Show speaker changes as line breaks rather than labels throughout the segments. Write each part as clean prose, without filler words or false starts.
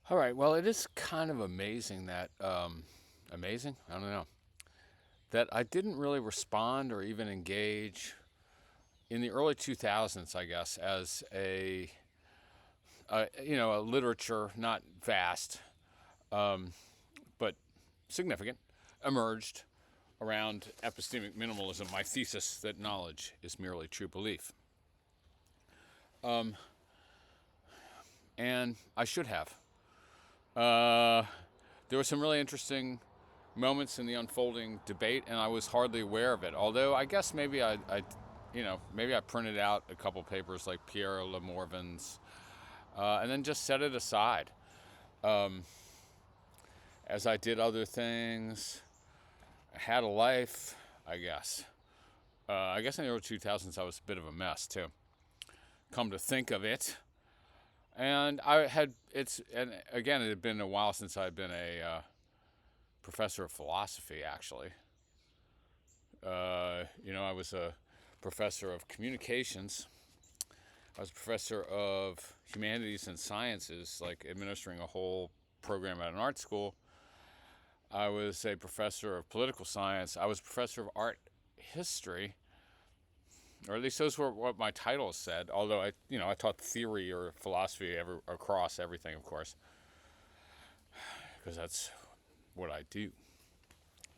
All right. Well, it is kind of amazing that, amazing? I don't know. That I didn't really respond or even engage in the early 2000s, I guess, as a literature, not vast, but significant, emerged around epistemic minimalism, my thesis that knowledge is merely true belief. And I should have. Uh, there were some really interesting moments in the unfolding debate, and I was hardly aware of it. Although I guess maybe I printed out a couple papers like Pierre Le Morvan's, and then just set it aside as I did other things. I had a life, I guess. I guess in the early 2000s I was a bit of a mess too. Come to think of it, and and again, it had been a while since I had been a professor of philosophy. Actually, I was a professor of communications. I was a professor of humanities and sciences, like administering a whole program at an art school. I was a professor of political science. I was a professor of art history, or at least those were what my titles said. Although I taught theory or philosophy across everything, of course, because that's what I do.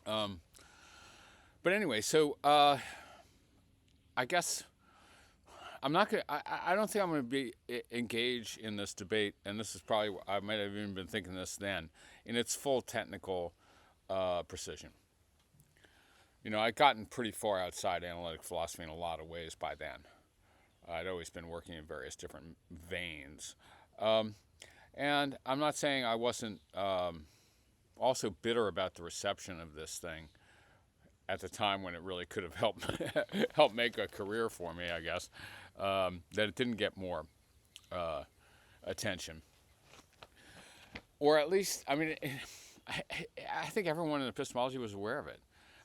Um, but anyway, so I guess I'm not gonna. I don't think I'm gonna be engaged in this debate, and this is probably I might have even been thinking this then in its full technical precision. I'd gotten pretty far outside analytic philosophy in a lot of ways by then. I'd always been working in various different veins. Um, and I'm not saying I wasn't also bitter about the reception of this thing at the time when it really could have helped helped make a career for me, I guess. That it didn't get more uh, attention, or at least, I mean, I, I think everyone in epistemology was aware of it.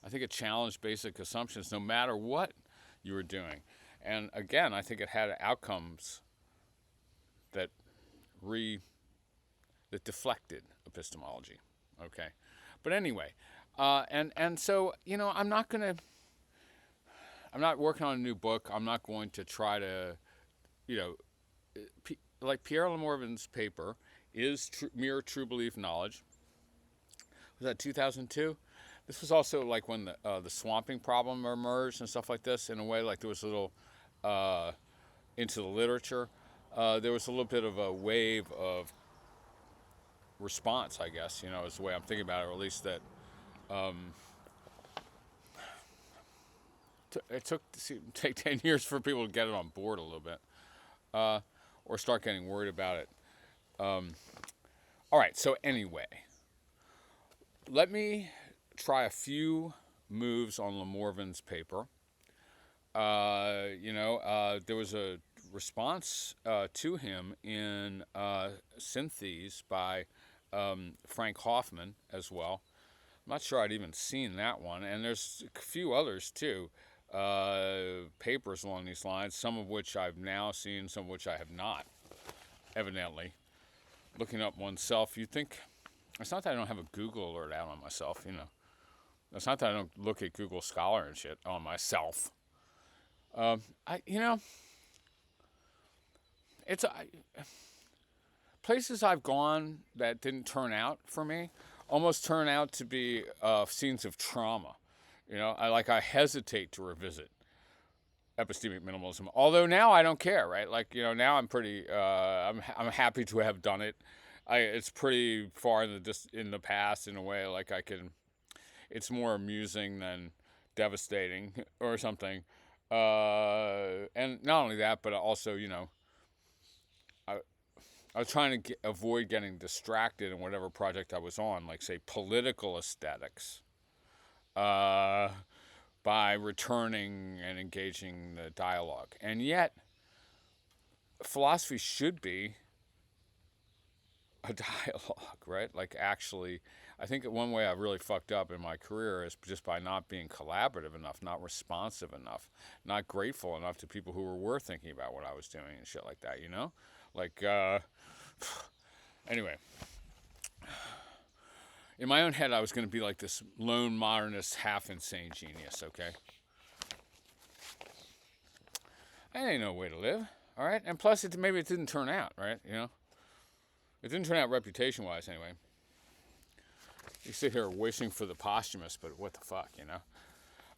I think it challenged basic assumptions, no matter what you were doing. And again, I think it had outcomes that re that deflected epistemology. Okay, but anyway, and so I'm not working on a new book. I'm not going to try to you know like Pierre Le Morvan's paper is mere true belief knowledge. Was that 2002? This was also like when the swamping problem emerged and stuff like this. In a way, like there was a little uh, into the literature. There was a little bit of a wave of response, I guess. Is the way I'm thinking about it, or at least that um, it took take 10 years for people to get it on board a little bit, uh, or start getting worried about it. Um, all right. So anyway, let me try a few moves on Le Morvan's paper. There was a response to him in Synthes by Frank Hoffman as well. I'm not sure I'd even seen that one, and there's a few others too. Papers along these lines, some of which I've now seen, some of which I have not. Evidently, looking up oneself, you'd think it's not that I don't have a Google alert out on myself. It's not that I don't look at Google Scholar and shit on myself. I it's places I've gone that didn't turn out for me almost turn out to be scenes of trauma. I hesitate to revisit epistemic minimalism. Although now I don't care, right? Now I'm pretty I'm happy to have done it. It's pretty far in the past in a way. Like I can, it's more amusing than devastating or something. And not only that, but also I I was trying to avoid getting distracted in whatever project I was on, like say political aesthetics, uh, by returning and engaging the dialogue. And yet, philosophy should be a dialogue, right? Like actually, I think that one way I've really fucked up in my career is just by not being collaborative enough, not responsive enough, not grateful enough to people who were thinking about what I was doing and shit like that. Like, anyway, in my own head, I was going to be like this lone modernist, half-insane genius, okay? That ain't no way to live, all right? And plus, maybe it didn't turn out, right? You know? It didn't turn out reputation-wise, anyway. You sit here wishing for the posthumous, but what the fuck, you know?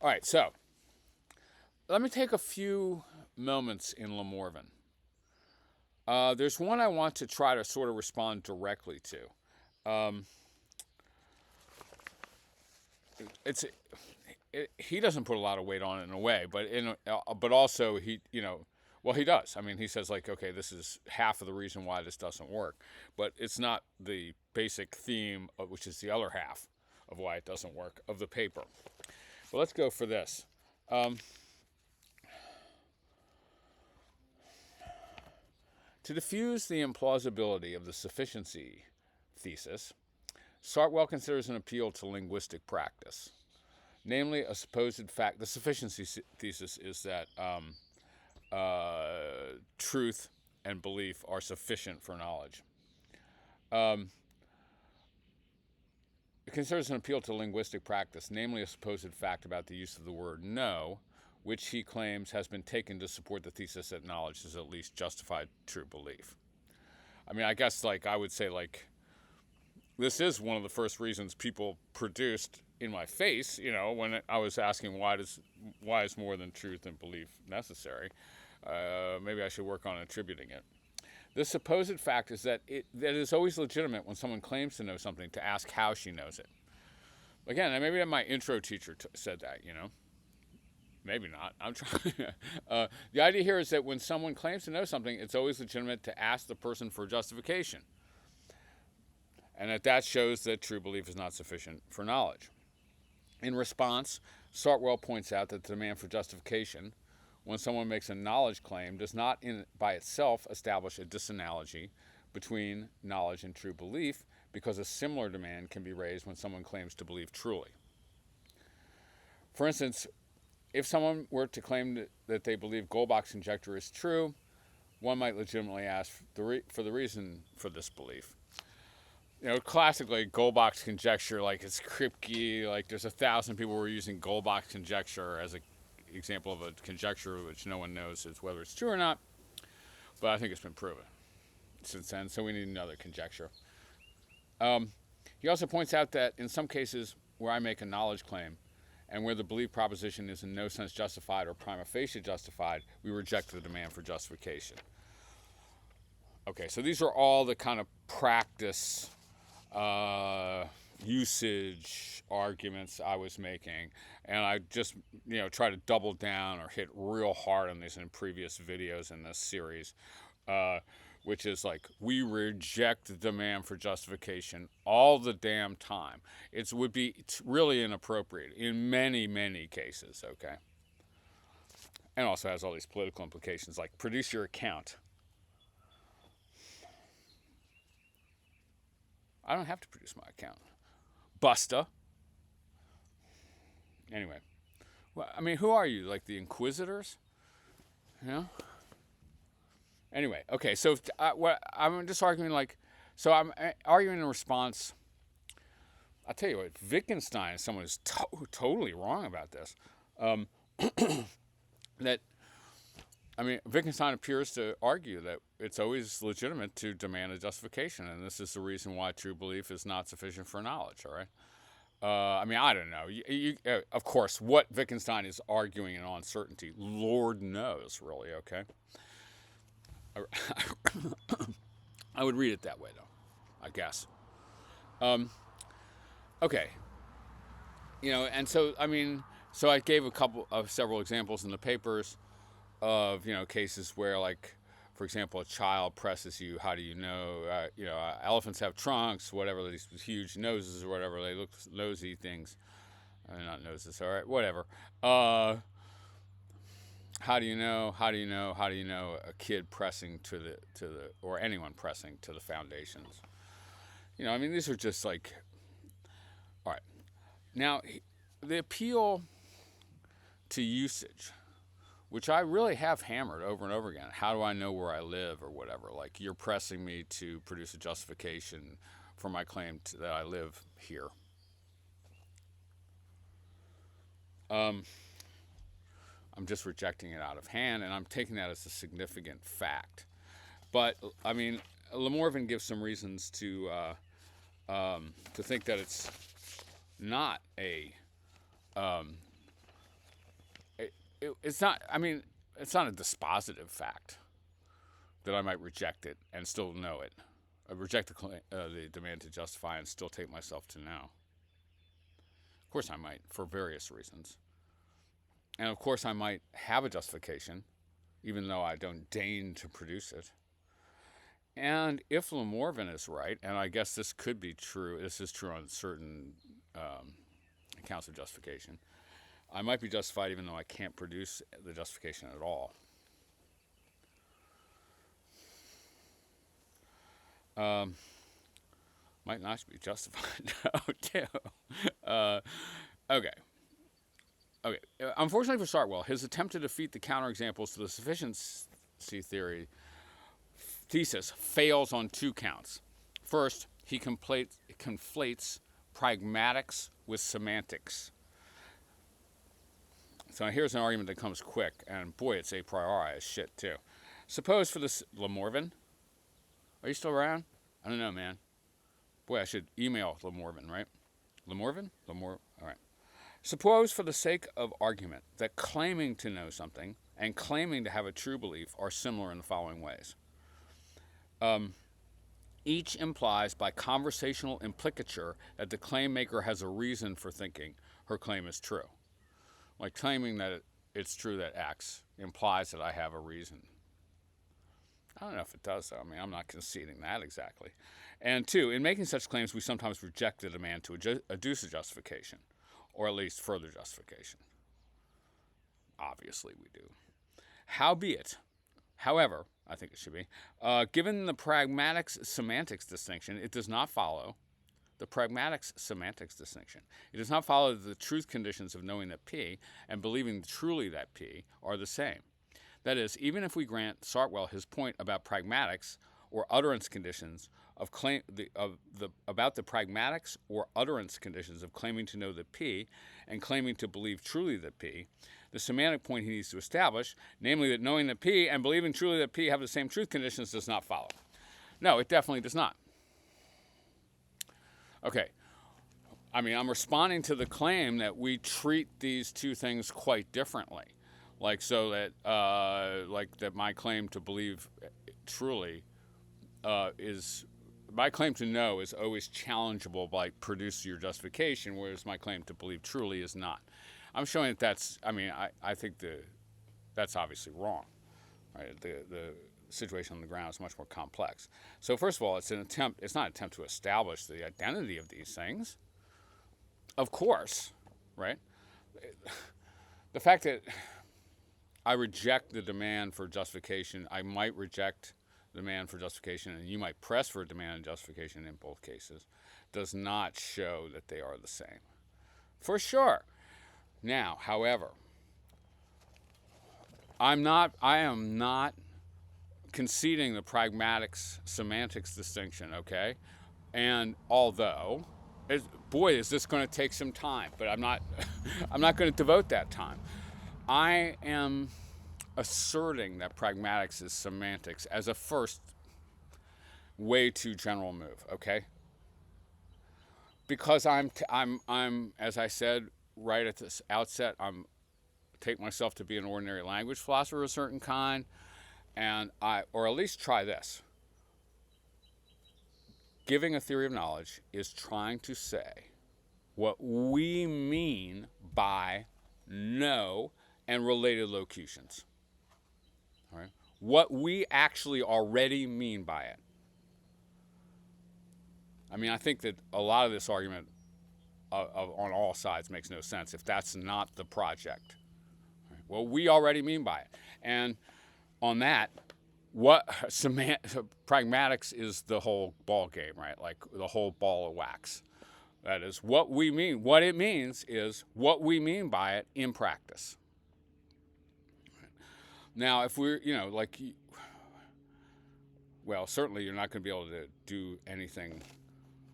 All right, so let me take a few moments in Le Morvan. There's one I want to try to sort of respond directly to. He doesn't put a lot of weight on it in a way, but also he does. I mean, he says like, okay, this is half of the reason why this doesn't work, but it's not the basic theme, which is the other half of why it doesn't work of the paper. But let's go for this. To diffuse the implausibility of the sufficiency thesis, Sartwell considers an appeal to linguistic practice. Namely, a supposed fact. The sufficiency thesis is that truth and belief are sufficient for knowledge. It considers an appeal to linguistic practice, namely a supposed fact about the use of the word know, which he claims has been taken to support the thesis that knowledge is at least justified true belief. I mean, I guess like I would say like this is one of the first reasons people produced in my face, you know, when I was asking why is more than truth and belief necessary. Maybe I should work on attributing it. The supposed fact is that it is always legitimate when someone claims to know something to ask how she knows it. Again, maybe my intro teacher said that, you know. Maybe not. I'm trying. The idea here is that when someone claims to know something, it's always legitimate to ask the person for justification. And that shows that true belief is not sufficient for knowledge. In response, Sartwell points out that the demand for justification, when someone makes a knowledge claim, does not by itself establish a disanalogy between knowledge and true belief, because a similar demand can be raised when someone claims to believe truly. For instance, if someone were to claim that they believe Goldbach's conjecture is true, one might legitimately ask for the reason for this belief. You know, classically, Goldbach's conjecture, like, it's Kripke, like, there's 1,000 people who are using Goldbach's conjecture as an example of a conjecture which no one knows is whether it's true or not, but I think it's been proven since then, so we need another conjecture. He also points out that in some cases where I make a knowledge claim, and where the belief proposition is in no sense justified or prima facie justified, we reject the demand for justification. Okay, so these are all the kind of practice usage arguments I was making, and I just, you know, try to double down or hit real hard on these in previous videos in this series, which is like, we reject the demand for justification all the damn time. It would be really inappropriate in many, many cases, okay? And also has all these political implications, like produce your account. I don't have to produce my account. Busta. Anyway. Well, I mean, who are you? Like the Inquisitors? You know? Anyway, okay, so I'm just arguing like, so I'm arguing in response. I'll tell you what, Wittgenstein is someone who's totally wrong about this. Wittgenstein appears to argue that it's always legitimate to demand a justification, and this is the reason why true belief is not sufficient for knowledge, all right? I don't know. Of course, what Wittgenstein is arguing in uncertainty, Lord knows, really, okay? I would read it that way, though, I guess. Okay. You know, and so, so I gave several examples in the papers of, you know, cases where, like, for example, a child presses you, how do you know, elephants have trunks, whatever, these huge noses or whatever, they look nosy things. Not noses, all right, whatever. How do you know a kid pressing to the or anyone pressing to the foundations? You know, these are just like, all right. Now, the appeal to usage, which I really have hammered over and over again. How do I know where I live or whatever? Like, you're pressing me to produce a justification for my claim that I live here. I'm just rejecting it out of hand, and I'm taking that as a significant fact. But I mean, Le Morvan gives some reasons to think that it's not it's not. I mean, it's not a dispositive fact that I might reject it and still know it. I reject the demand to justify and still take myself to know. Of course, I might, for various reasons. And of course, I might have a justification, even though I don't deign to produce it. And if Le Morvan is right, and I guess this could be true, this is true on certain accounts of justification, I might be justified even though I can't produce the justification at all. Might not be justified too. Okay. Unfortunately for Sartwell, his attempt to defeat the counterexamples to the sufficiency theory thesis fails on two counts. First, he conflates pragmatics with semantics. So here's an argument that comes quick, and boy, it's a priori as shit too. Suppose for this Le Morvan, are you still around? I don't know, man. Boy, I should email Le Morvan, right? Le Morvan? All right. Suppose for the sake of argument that claiming to know something and claiming to have a true belief are similar in the following ways. Each implies by conversational implicature that the claim maker has a reason for thinking her claim is true. Like claiming that it's true that X implies that I have a reason. I don't know if it does, though. I mean, I'm not conceding that exactly. And two, in making such claims, we sometimes reject the demand to adduce a justification, or at least further justification. Obviously, we do. However, I think it should be, given the pragmatics-semantics distinction, it does not follow the pragmatics-semantics distinction. It does not follow that the truth conditions of knowing that P and believing truly that P are the same. That is, even if we grant Sartwell his point about pragmatics or utterance conditions about the pragmatics or utterance conditions of claiming to know that P and claiming to believe truly that P, the semantic point he needs to establish, namely that knowing that P and believing truly that P have the same truth conditions, does not follow. No, it definitely does not. Okay. I mean, I'm responding to the claim that we treat these two things quite differently. Like, so that, that my claim to believe truly my claim to know is always challengeable by produce your justification, whereas my claim to believe truly is not. I'm showing that I think that's obviously wrong. Right? The situation on the ground is much more complex. So first of all, it's not an attempt to establish the identity of these things. Of course, right? The fact that I reject the demand for justification, I might reject the demand for justification, and you might press for a demand and justification in both cases, does not show that they are the same. For sure. Now, however, I am not conceding the pragmatics semantics distinction, okay? And although, boy, is this going to take some time, but I'm not going to devote that time. I am asserting that pragmatics is semantics as a first way too general move, okay? Because I'm as I said right at this outset, take myself to be an ordinary language philosopher of a certain kind, and or at least try this. Giving a theory of knowledge is trying to say what we mean by know and related locutions. All right? What we actually already mean by it. I mean, I think that a lot of this argument on all sides makes no sense if that's not the project. Right? Well, we already mean by it. And on that, pragmatics is the whole ball game, right? Like the whole ball of wax. That is what we mean. What it means is what we mean by it in practice. Now, if we're, well, certainly you're not going to be able to do anything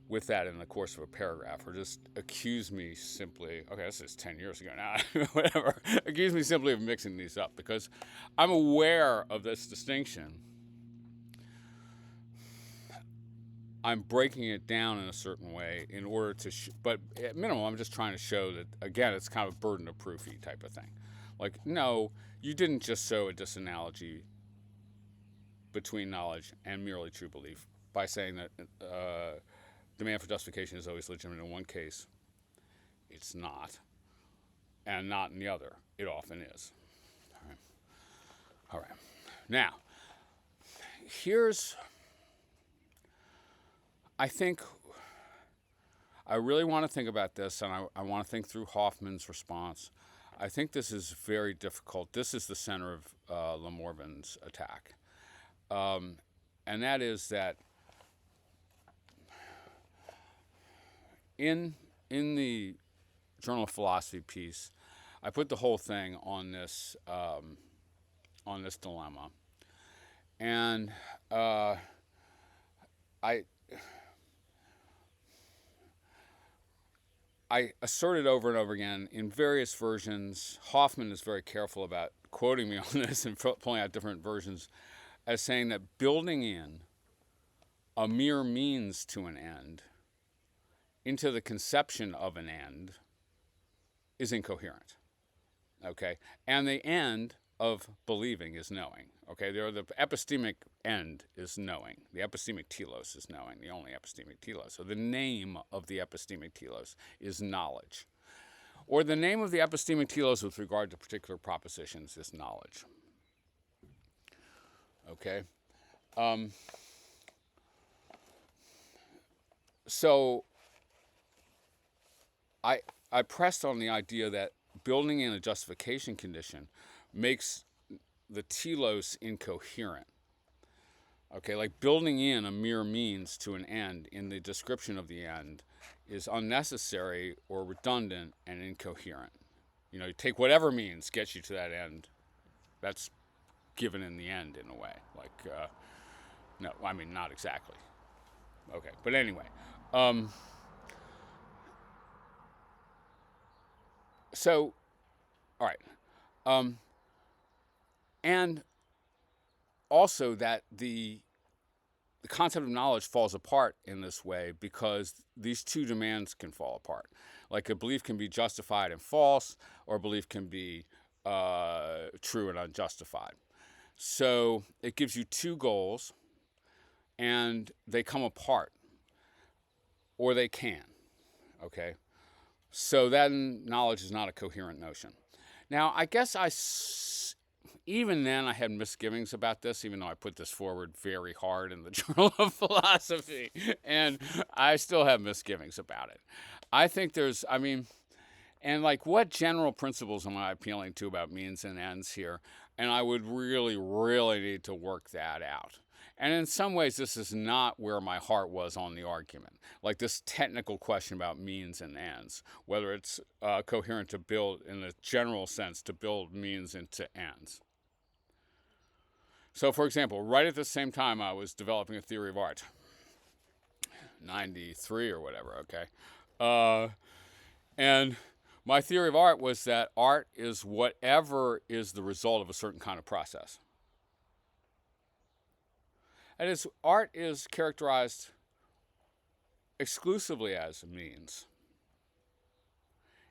with that in the course of a paragraph, or just accuse me simply, okay, this is 10 years ago now, whatever, accuse me simply of mixing these up, because I'm aware of this distinction. I'm breaking it down in a certain way in order to, but at minimum, I'm just trying to show that, again, it's kind of burden of proofy type of thing. Like, no, you didn't just show a disanalogy between knowledge and merely true belief by saying that demand for justification is always legitimate in one case. It's not, and not in the other. It often is. All right. Now, I think I really want to think about this, and I want to think through Hoffman's response. I think this is very difficult. This is the center of Le Morvan's attack. And that is that in the Journal of Philosophy piece, I put the whole thing on this dilemma, and I asserted over and over again in various versions. Hoffman is very careful about quoting me on this and pulling out different versions, as saying that building in a mere means to an end into the conception of an end is incoherent, okay? And the end of believing is knowing, okay? The epistemic end is knowing. The epistemic telos is knowing, the only epistemic telos. So the name of the epistemic telos is knowledge. Or the name of the epistemic telos with regard to particular propositions is knowledge. Okay? So I pressed on the idea that building in a justification condition makes the telos incoherent. Okay, like building in a mere means to an end in the description of the end is unnecessary or redundant and incoherent. You know, you take whatever means gets you to that end. That's given in the end in a way. Like, no, I mean, not exactly. Okay, but anyway. So, all right. And also that the concept of knowledge falls apart in this way because these two demands can fall apart. Like a belief can be justified and false, or a belief can be true and unjustified. So it gives you two goals, and they come apart, or they can, okay? So then knowledge is not a coherent notion. Now, I guess even then I had misgivings about this, even though I put this forward very hard in the Journal of Philosophy, and I still have misgivings about it. I think and like what general principles am I appealing to about means and ends here? And I would really, really need to work that out. And in some ways, this is not where my heart was on the argument. Like this technical question about means and ends, whether it's coherent to build, in the general sense, to build means into ends. So, for example, right at the same time I was developing a theory of art, 93 or whatever, okay? And my theory of art was that art is whatever is the result of a certain kind of process. That is, art is characterized exclusively as a means.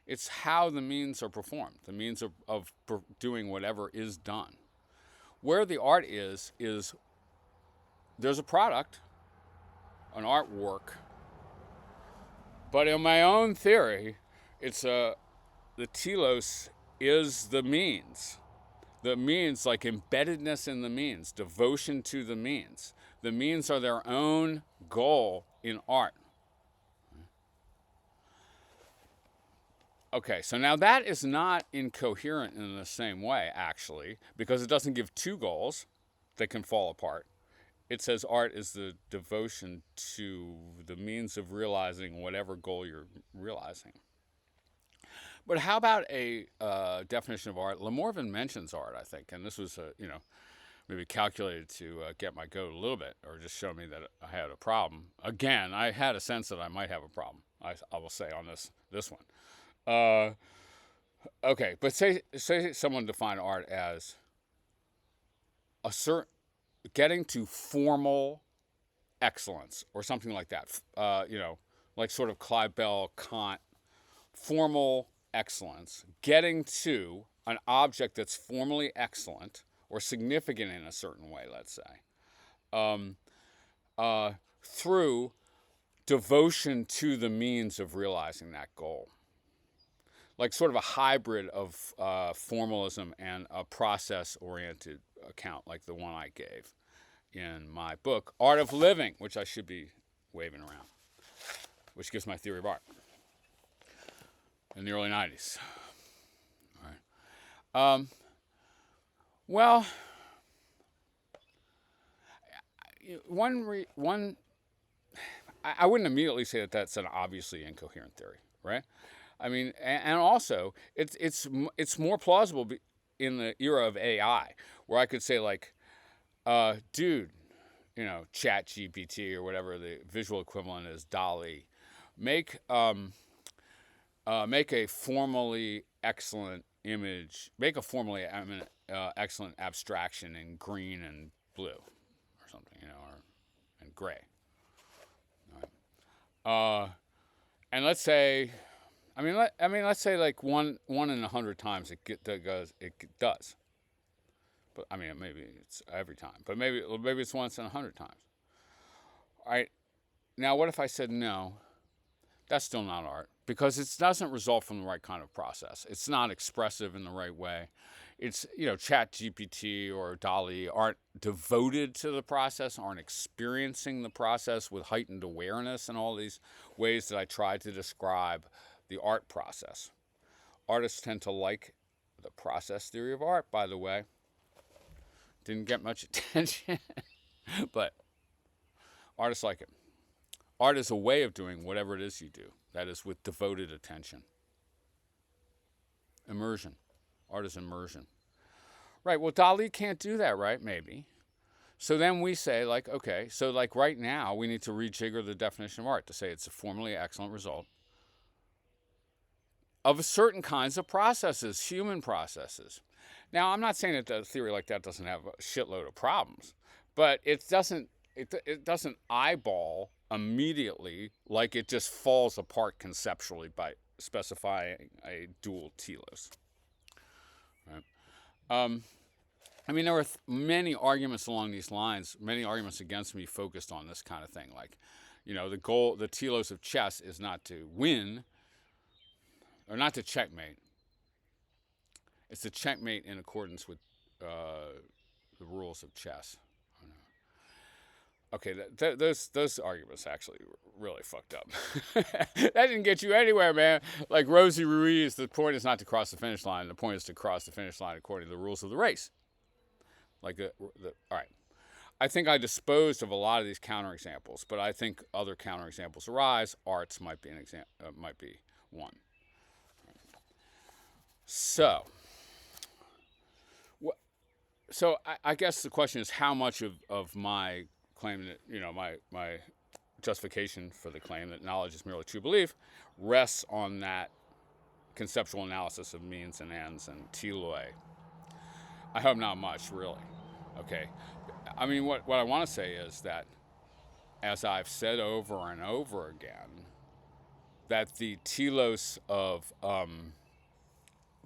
It's how the means are performed, the means of doing whatever is done. Where the art is there's a product, an artwork, but in my own theory, it's the telos is the means. The means, like embeddedness in the means, devotion to the means. The means are their own goal in art. Okay, so now that is not incoherent in the same way, actually, because it doesn't give two goals that can fall apart. It says art is the devotion to the means of realizing whatever goal you're realizing. But how about a definition of art? Le Morvan mentions art, I think, and this was, maybe calculated to get my goat a little bit, or just show me that I had a problem. Again, I had a sense that I might have a problem. I will say on this one. Okay, but say someone defined art as a certain getting to formal excellence or something like that. Like sort of Clive Bell, Kant, formal excellence, getting to an object that's formally excellent or significant in a certain way, let's say, through devotion to the means of realizing that goal. Like sort of a hybrid of formalism and a process-oriented account, like the one I gave in my book, Art of Living, which I should be waving around, which gives my theory of art in the early 90s. All right. Well, I wouldn't immediately say that that's an obviously incoherent theory, right? I mean, and also it's more plausible in the era of AI, where I could say like, dude, Chat GPT or whatever the visual equivalent is, DALL-E, make a formally excellent image, make a formally excellent abstraction in green and blue, or something, and gray. All right. And let's say. Let's say like one in 100 times it does. But maybe it's every time. But maybe it's once in 100 times. All right. Now, what if I said no? That's still not art because it doesn't result from the right kind of process. It's not expressive in the right way. It's Chat GPT or DALL-E aren't devoted to the process, aren't experiencing the process with heightened awareness and all these ways that I tried to describe the art process. Artists tend to like the process theory of art, by the way. Didn't get much attention, but artists like it. Art is a way of doing whatever it is you do. That is with devoted attention. Immersion. Art is immersion. Right, well, DALL-E can't do that, right? Maybe. So then we say, like, okay, so like right now, we need to rejigger the definition of art to say it's a formally excellent result of certain kinds of processes, human processes. Now, I'm not saying that a theory like that doesn't have a shitload of problems, but it doesn't eyeball immediately like it just falls apart conceptually by specifying a dual telos. Right? There were many arguments along these lines, many arguments against me focused on this kind of thing. Like, the goal, the telos of chess is not to win, or not to checkmate. It's to checkmate in accordance with the rules of chess. Okay, those arguments actually really fucked up. That didn't get you anywhere, man. Like Rosie Ruiz, the point is not to cross the finish line. The point is to cross the finish line according to the rules of the race. Like all right. I think I disposed of a lot of these counterexamples, but I think other counterexamples arise. Arts might be might be one. So I guess the question is how much of my claim that, my justification for the claim that knowledge is merely true belief rests on that conceptual analysis of means and ends and teloi. I hope not much, really. Okay. What I want to say is that, as I've said over and over again, that the telos of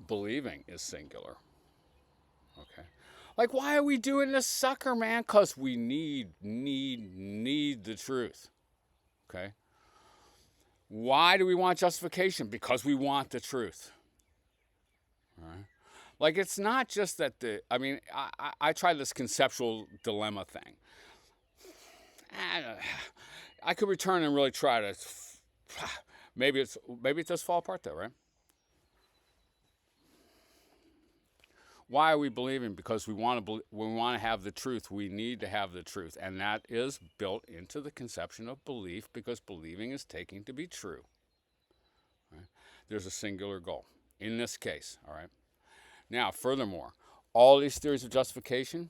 believing is singular. Okay. Like, why are we doing this sucker, man? Because we need the truth. Okay. Why do we want justification? Because we want the truth. All right. Like, it's not just that I tried this conceptual dilemma thing. I could return and really try to, maybe it does fall apart though, right? Why are we believing? Because we want to have the truth. We need to have the truth. And that is built into the conception of belief, because believing is taking to be true. Right? There's a singular goal in this case, all right? Now, furthermore, all these theories of justification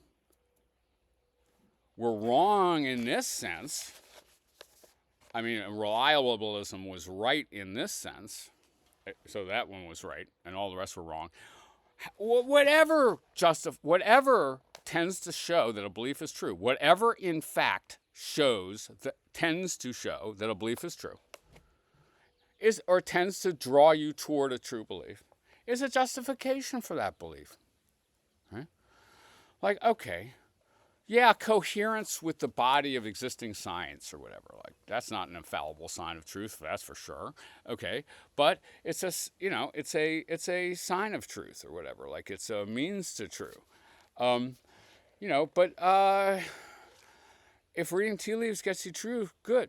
were wrong in this sense. I mean, reliabilism was right in this sense, so that one was right, and all the rest were wrong. Whatever tends to show that a belief is true, whatever in fact tends to show that a belief is true, or tends to draw you toward a true belief, is a justification for that belief. Right? Like, okay, yeah, coherence with the body of existing science or whatever. Like, that's not an infallible sign of truth, that's for sure. Okay, but it's a sign of truth or whatever. Like, it's a means to true. But if reading tea leaves gets you true, good.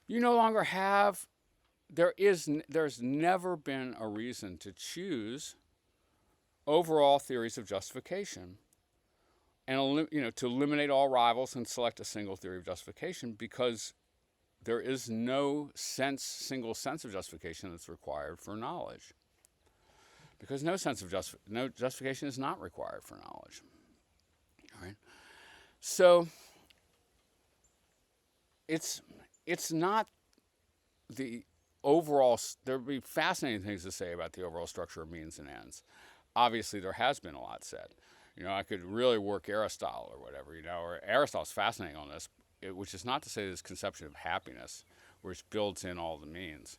You no longer have. There's never been a reason to choose overall theories of justification, and to eliminate all rivals and select a single theory of justification, because there is no single sense of justification that's required for knowledge. Because no justification is not required for knowledge. All right. So it's not the overall. There would be fascinating things to say about the overall structure of means and ends. Obviously, there has been a lot said. I could really work Aristotle or whatever, or Aristotle's fascinating on this, which is not to say this conception of happiness, which builds in all the means,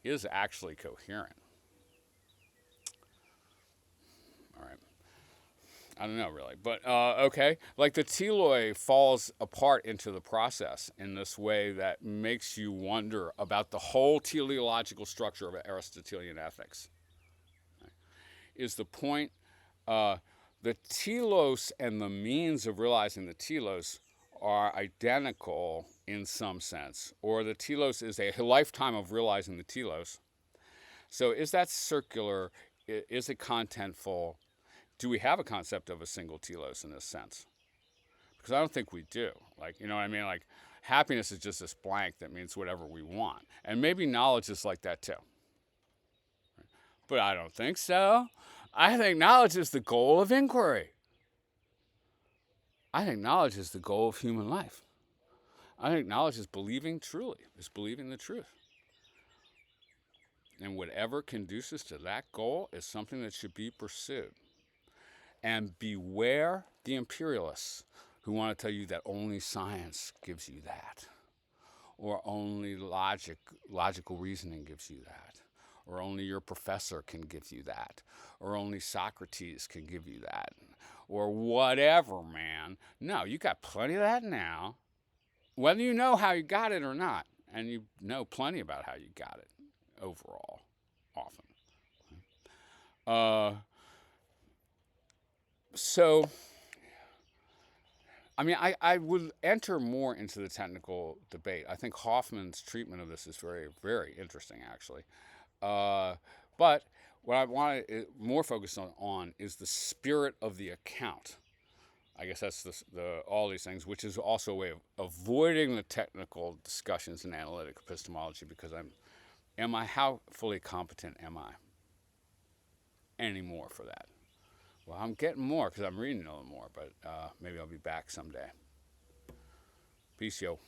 is actually coherent. All right. I don't know, really. But, okay. Like, the teloi falls apart into the process in this way that makes you wonder about the whole teleological structure of Aristotelian ethics. Right? Is the point... the telos and the means of realizing the telos are identical in some sense, or the telos is a lifetime of realizing the telos. So is that circular? Is it contentful? Do we have a concept of a single telos in this sense? Because I don't think we do. Like, you know what I mean? Like, happiness is just this blank that means whatever we want. And maybe knowledge is like that too. But I don't think so. I think knowledge is the goal of inquiry. I think knowledge is the goal of human life. I think knowledge is believing truly, is believing the truth. And whatever conduces to that goal is something that should be pursued. And beware the imperialists who want to tell you that only science gives you that, or only logical reasoning gives you that, or only your professor can give you that, or only Socrates can give you that, or whatever, man. No, you got plenty of that now, whether you know how you got it or not, and you know plenty about how you got it overall, often. So, I mean, I would enter more into the technical debate. I think Hoffman's treatment of this is very, very interesting, actually. But what I want to more focus on is the spirit of the account. I guess that's all these things, which is also a way of avoiding the technical discussions in analytic epistemology, because how fully competent am I anymore for that? Well, I'm getting more because I'm reading a little more, but maybe I'll be back someday. Peace, yo.